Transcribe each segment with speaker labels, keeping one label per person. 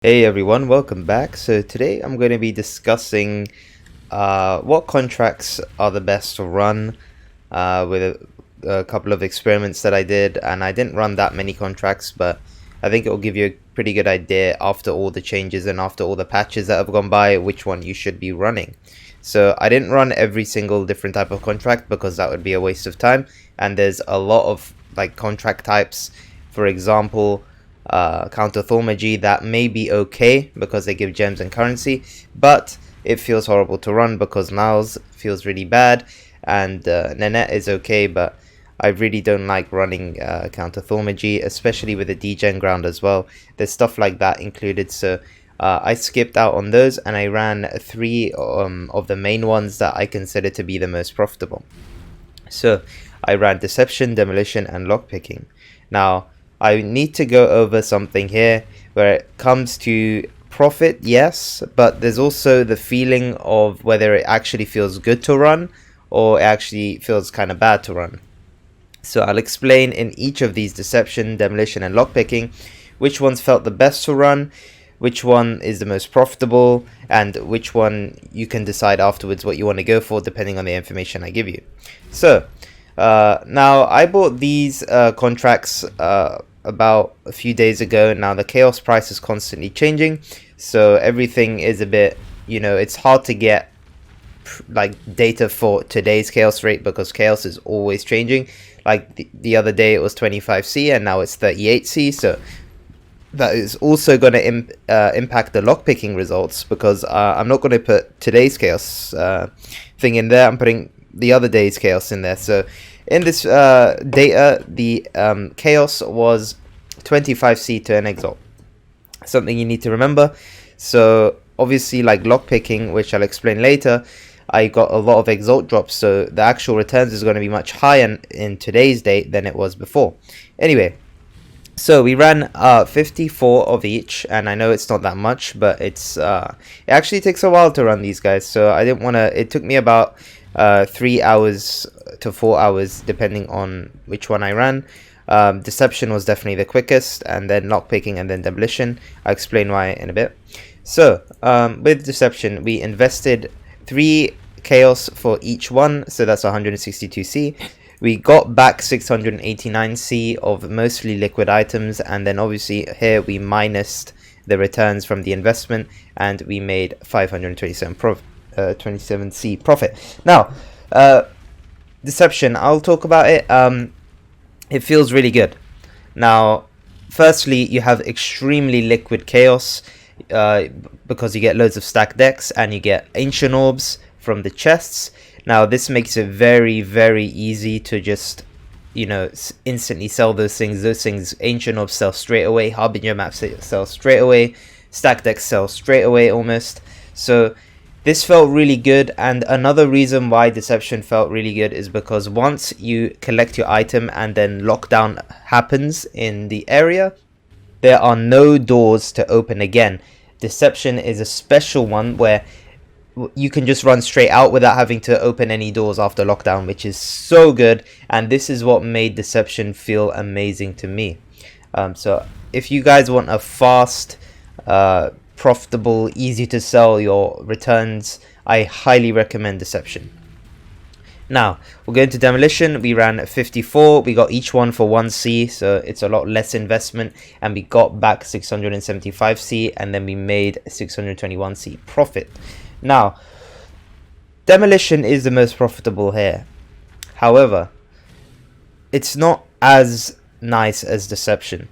Speaker 1: Hey everyone, welcome back. So today I'm going to be discussing what contracts are the best to run with a couple of experiments that I did, and I didn't run that many contracts, but I think it will give you a pretty good idea after all the changes and after all the patches that have gone by which one you should be running. So I didn't run every single different type of contract because that would be a waste of time, and there's a lot of contract types. For example, counter thaumaturgy that may be okay because they give gems and currency, but it feels horrible to run because Niles feels really bad, and Nanette is okay, but I really don't like running counter thaumaturgy, especially with the degen ground as well. There's stuff like that included, so I skipped out on those and I ran three of the main ones that I consider to be the most profitable. So I ran deception, demolition, and lockpicking. Now I need to go over something here where it comes to profit, yes, but there's also the feeling of whether it actually feels good to run or it actually feels kind of bad to run. So I'll explain in each of these deception, demolition, and lockpicking which ones felt the best to run, which one is the most profitable, and which one you can decide afterwards what you want to go for depending on the information I give you. So now I bought these contracts about a few days ago. Now the chaos price is constantly changing, so everything is a bit, it's hard to get data for today's chaos rate because chaos is always changing. Like the other day it was 25C and now it's 38C, so that is also going to impact the lockpicking results because I'm not going to put today's chaos thing in there. I'm putting the other day's chaos in there. So in this data, the chaos was 25C to an exalt. Something you need to remember. So obviously, like lockpicking, which I'll explain later, I got a lot of exalt drops, so the actual returns is going to be much higher in today's date than it was before. Anyway, so we ran 54 of each, and I know it's not that much, but it actually takes a while to run these guys, so I didn't want to. It took me about 3 hours to 4 hours depending on which one I ran. Deception was definitely the quickest, and then lockpicking, and then demolition. I'll explain why in a bit. So with deception, we invested 3 chaos for each one, so that's 162C. We got back 689C of mostly liquid items, and then obviously here we minused the returns from the investment, and we made 527C profit. Now, deception, I'll talk about it. It feels really good. Now, firstly, you have extremely liquid chaos because you get loads of stacked decks and you get ancient orbs from the chests. Now, this makes it very, very easy to just, instantly sell those things. Those things, ancient orbs sell straight away, harbinger maps sell straight away, stacked decks sell straight away almost. So this felt really good, and another reason why deception felt really good is because once you collect your item and then lockdown happens in the area, there are no doors to open again. Deception is a special one where you can just run straight out without having to open any doors after lockdown, which is so good, and this is what made deception feel amazing to me. So if you guys want a fast, profitable, easy to sell your returns, I highly recommend deception. Now we'll go into demolition. We ran 54, we got each one for 1C, so it's a lot less investment, and we got back 675C, and then we made 621C profit. Now demolition is the most profitable here, however it's not as nice as deception.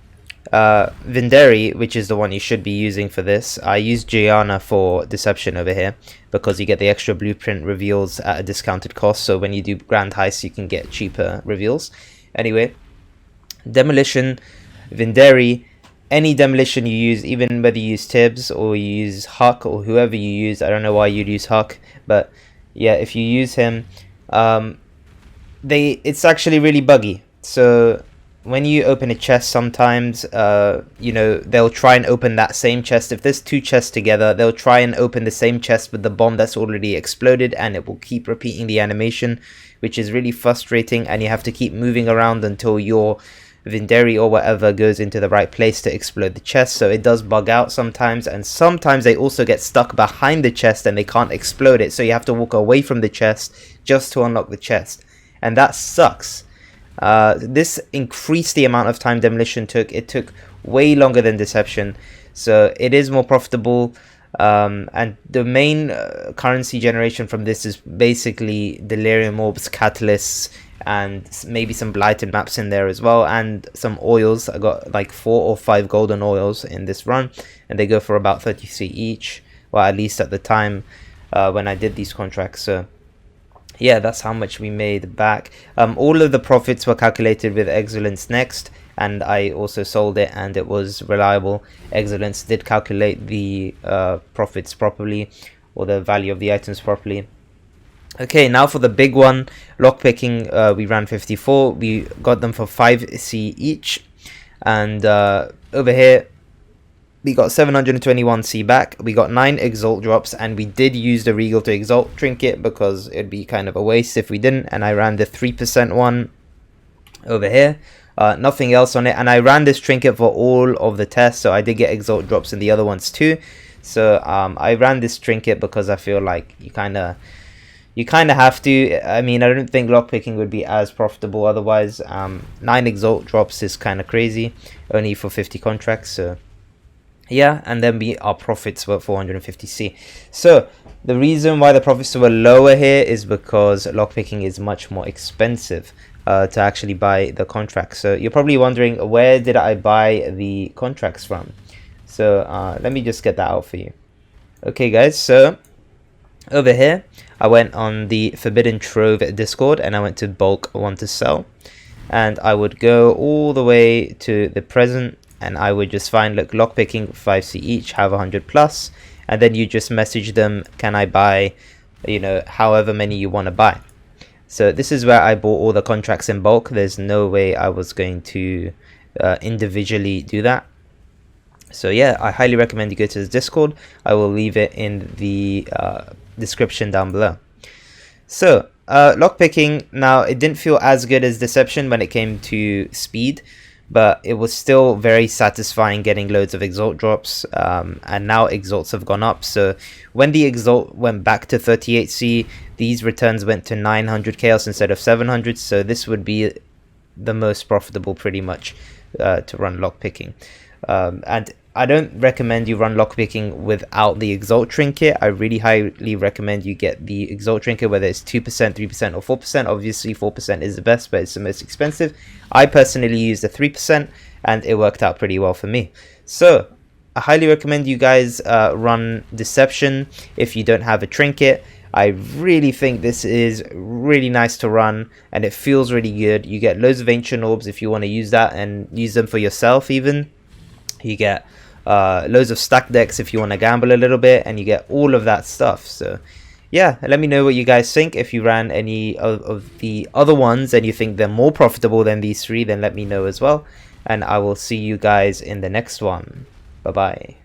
Speaker 1: Vinderi, which is the one you should be using for this, I use Gianna for deception over here because you get the extra blueprint reveals at a discounted cost, so when you do grand heists you can get cheaper reveals. Anyway, demolition, Vinderi, any demolition you use, even whether you use Tibbs or you use Huck or whoever you use, I don't know why you'd use Huck, but yeah, if you use him, it's actually really buggy. So when you open a chest, sometimes they'll try and open that same chest. If there's 2 chests together, they'll try and open the same chest with the bomb that's already exploded, and it will keep repeating the animation, which is really frustrating, and you have to keep moving around until your Vinderi or whatever goes into the right place to explode the chest. So it does bug out sometimes, and sometimes they also get stuck behind the chest and they can't explode it, so you have to walk away from the chest just to unlock the chest, and that sucks. This increased the amount of time Demolition took. It took way longer than Deception, so it is more profitable. And the main currency generation from this is basically delirium orbs, catalysts, and maybe some blighted maps in there as well, and some oils. I got like 4 or 5 golden oils in this run, and they go for about 33 each, well, at least at the time when I did these contracts. So yeah, that's how much we made back. All of the profits were calculated with Excellence Next, and I also sold it and it was reliable. Excellence did calculate the profits properly, or the value of the items properly. Okay, now for the big one, lockpicking. We ran 54. We got them for 5C each, and over here we got 721C back. We got 9 exalt drops, and we did use the Regal to exalt trinket because it'd be kind of a waste if we didn't. And I ran the 3% one over here. Nothing else on it, and I ran this trinket for all of the tests, so I did get exalt drops in the other ones too. So I ran this trinket because I feel like you kind of have to. I mean, I don't think lockpicking would be as profitable otherwise. 9 exalt drops is kind of crazy, only for 50 contracts. So yeah, and then our profits were 450C. So the reason why the profits were lower here is because lockpicking is much more expensive to actually buy the contracts. So you're probably wondering, where did I buy the contracts from? So let me just get that out for you. Okay guys, so over here I went on the Forbidden Trove Discord, and I went to bulk want to sell, and I would go all the way to the present, and I would just find, look, lockpicking 5C each, have 100 plus, and then you just message them, can I buy, you know, however many you want to buy. So this is where I bought all the contracts in bulk. There's no way I was going to individually do that. So yeah, I highly recommend you go to the Discord. I will leave it in the description down below. So lockpicking, now it didn't feel as good as Deception when it came to speed, but it was still very satisfying getting loads of exalt drops, and now exalts have gone up. So when the exalt went back to 38C, these returns went to 900 chaos instead of 700, so this would be the most profitable pretty much to run lockpicking. And I don't recommend you run lockpicking without the exalt trinket. I really highly recommend you get the exalt trinket, whether it's 2%, 3%, or 4%. Obviously 4% is the best, but it's the most expensive. I personally used the 3%, and it worked out pretty well for me. So I highly recommend you guys run Deception if you don't have a trinket. I really think this is really nice to run, and it feels really good. You get loads of ancient orbs if you want to use that and use them for yourself even. You get loads of stack decks if you want to gamble a little bit, and you get all of that stuff. So yeah, let me know what you guys think. If you ran any of the other ones and you think they're more profitable than these 3, then let me know as well, and I will see you guys in the next one. Bye bye.